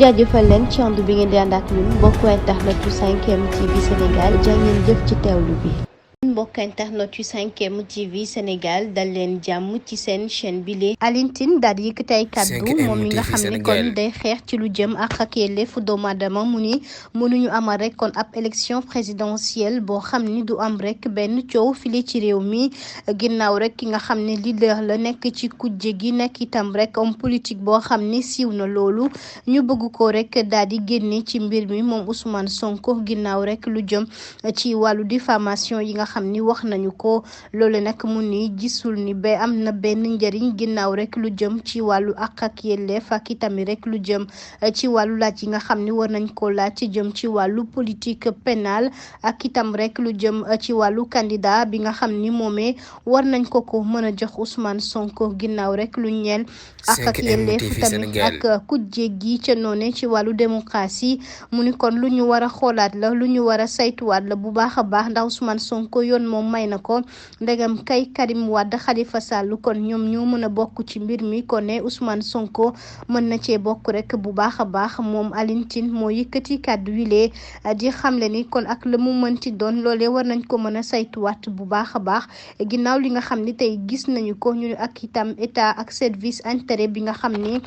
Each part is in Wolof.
jaajëfal leen ci ànd bi ngeen di ànd ak ñun mbokku internet yu 5M TV Sénégal jaa ngeen jëf ci teewlu bi. mbokk internet yu 5M TV Sénégal dal leen jàmm ci seen chaîne bile. Alioune Tine daal di yëkkati ay kàddu moom mi nga xam ne kon day xeex ci lu jëm ak yelleefu doomu aadama mu ni mënuñu amal rek kon ab élection présidentielle boo xam ni du am rek benn coow file ci réew mi ginnaaw rek ki nga xam ne leader la nekk ci kujje gi nekk itam rek homme politique boo xam ni siiw na loolu ñu bëgg ko rek daal di génne ci mbir mi moom Ousmane Sonko ginnaaw rek lu jëm ci wàllu diffamation yi nga xam ni wax nañu ko loole nag mu ni gisul ni ba am na benn njëriñ ginnaaw rek lu jëm ci wàllu ak yelleef ak itamit rek lu jëm ci wàllu laaj yi nga xam ni war nañ ko laaj ci jëm ci wàllu politique pénale ak itam rek lu jëm ci wàllu candidat bi nga xam ni moomee war nañ ko mën a jox Ousmane Sonko ginnaaw rek lu ñeel ak yelleef tamit ak kujje gi ca noone ci wàllu démocratie mu ni kon lu ñu war a xoolaat la lu ñu war a saytuwaat la bu baax a baax ndax Ousmane Sonko yoon moom may na ko ndegam kay Karim Wade Khalifa Sall kon ñoom ñoo mën a bokk ci mbir mi kon ne Ousmane Sonko mën na cee bokk rek bu baax a baax moom Alioune Tine moo yëkkati kàddu wilee di xamle ni kon ak la mu mënti doon loolee war nañ ko mën a saytuwaat bu baax a baax ginnaaw li nga xam ni tey gis nañu ko ñu ak itam état ak service intérêt bi nga xam ni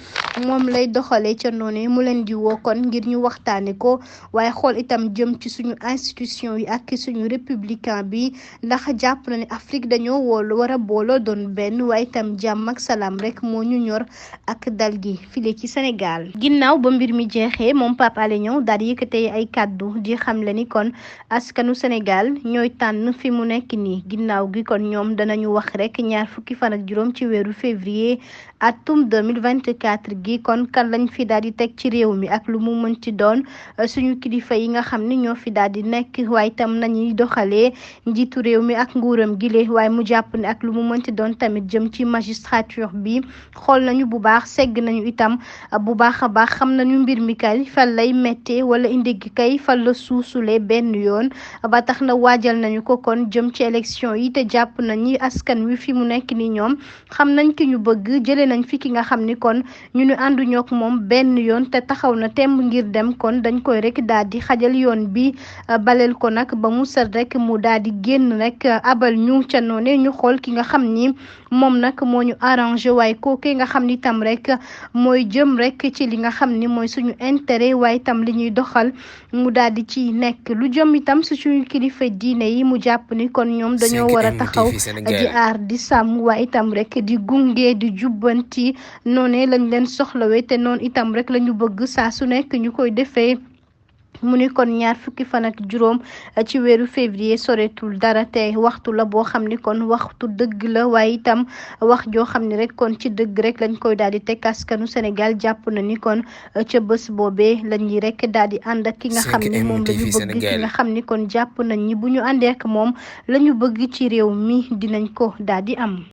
moom lay doxalee ca noonu mu leen di woo kon ngir ñu waxtaane ko waaye xool itam jëm ci suñu institution yi ak suñu républicain bi ndax jàpp na ne Afrique dañoo woolu war a booloo doon benn waaye itam jàmm ak salaam rek moo ñu ñor ak dal gi file ci Sénégal. ginnaaw ba mbir mi jeexee moom Pape Alé Niang daal di yëkkatee ay kàddu di xamle ni kon askanu Sénégal ñooy tànn fi mu nekk nii ginnaaw gi kon ñoom danañu wax rek ñaar fukki fan ak juróom ci weeru février atum 2024 gi kon kan lañ fi daal di teg ci réew mi ak lu mu mën ci doon suñu kilifa yi nga xam ni ñoo fi daal di nekk waaye itam nañuy doxalee njiitu réew mi ak nguuram gile waaye mu jàpp ne ak lu mu mënti doon tamit jëm ci magistrature bi xool nañu bu baax segg nañu itam bu baax a baax xam nañu mbir mi kay fan lay méttee wala indi gi kay fan la suusulee benn yoon ba tax na waajal nañu ko kon jëm ci élection yi te jàpp nañu askan wi fi mu nekk ni ñoom xam nañ ki ñu bëgg jëlee nañ fi ki nga xam ni kon ñu ànduñoo ak moom benn yoon te taxaw na temb ngir dem kon dañ koy rek daal di xajal yoon bi baleel ko nag ba mu set rek mu daal di génn rek abal ñu ca noone ñu xool ki nga xam ni moom nag moo ñu arrangé waaye kooku nga xam ni tam rek mooy jëm rek ci li nga xam ni mooy suñu intérêt waaye itam li ñuy doxal mu daal di ci nekk lu jëm itam su suñu kilifa diine yi mu jàpp ni kon ñoom dañoo war a taxaw di aar di sàmm waaye itam rek di gunge di jubbanti noone lañ leen soxlawee te noonu itam rek la ñu bëgg saa su nekk ñu koy defee. mu ni kon ñaar fukki fan ak juróom ci weeru février soreetul dara te waxtu la boo xam ni kon waxtu dëgg la waaye itam wax joo xam ni rek kon ci dëgg rek lañ koy daal di teg askanu Sénégal jàpp na ni kon ca bés boobee lañ ñi rek daal di ànd ak ki nga xam ni moom la ñu bëgg ki nga xam ni kon jàpp nañ ñi bu ñu àndee ak moom la ñu bëgg ci réew mi dinañ ko daal di am.